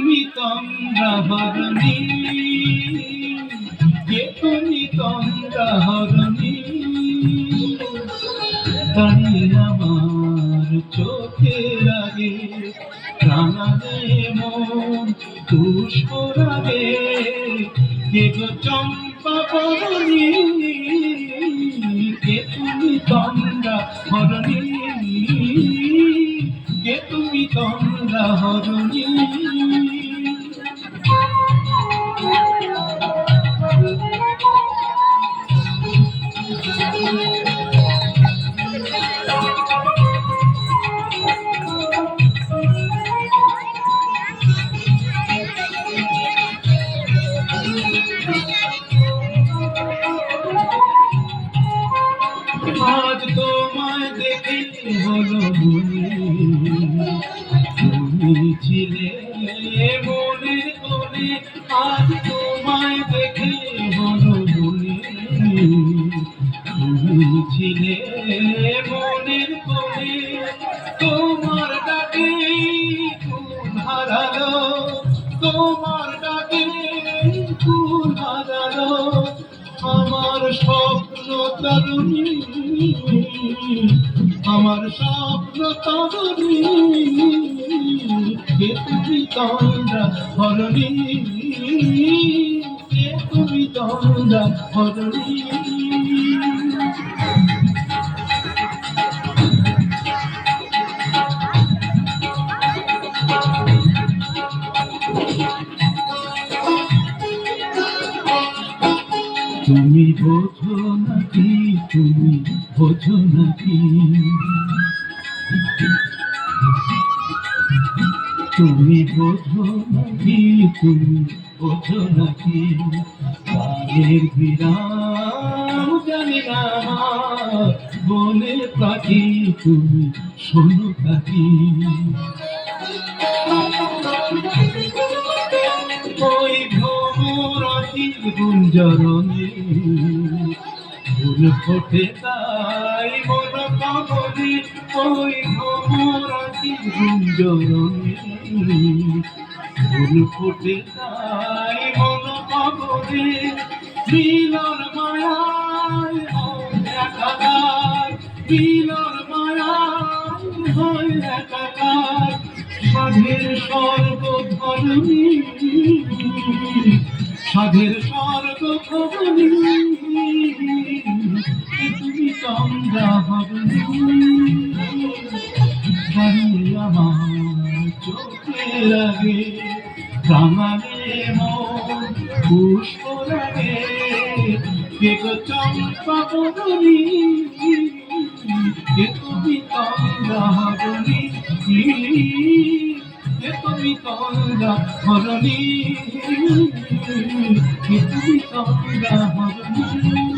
তুমি তন্দ্রাহরণী, কে তুমি তন্দ্রাহরণী, দাঁড়িয়ে আমার চোখের আগে রাঙালে মন পুষ্পর আগে, কে গো চম্পা বরণী, কে তুমি তন্দ্রাহরণী, কে তুমি তন্দ্রাহরণী। আজ তোমায় দেখে হলো মনে, তুমি ছিলে মনের কোণে, আজ তোমায় দেখে হলো মনে, তুমি ছিলে মনের কোণে, তোমার ডাকে কোন হারালো, তোমার ডাকে কোন হারালো, আমার স্বপ্ন তরুণী, আমার স্বপ্ন তরুণী, কে তুমি তন্দ্রাহরণী, কে তুমি তন্দ্রাহরণী। তুমি বোঝো নাকি, তুমি বোঝো নাকি, তুমি বোঝো নাকি, তুমি বোঝো নাকি, গানের বিরাম জানি না আমার বনের পাখি, তুমি শোনো পাখি, ওই ভ্রমরাশির গুঞ্জরণে ফুল ফোটে তাই মন পাগলে, ওই ভ্রমরাশির গুঞ্জরণে ফুল ফোটে তাই মন পাগলে, মিলন মায়ায় একাকার, মিলন মায়ায় হয় একাকার, সাধের স্বর্গধরণী, সাধের স্বর্গধরণী, তুমি তন্দ্রাহরণী, দাঁড়িয়ে আমার চোখের আগে রাঙালে মন পুষ্পর আগে, কে গো চম্পা বরণী, কে তুমি তন্দ্রাহরণী, কে তুমি তন্দ্রাহরণী, কে তুমি তন্দ্রাহরণী।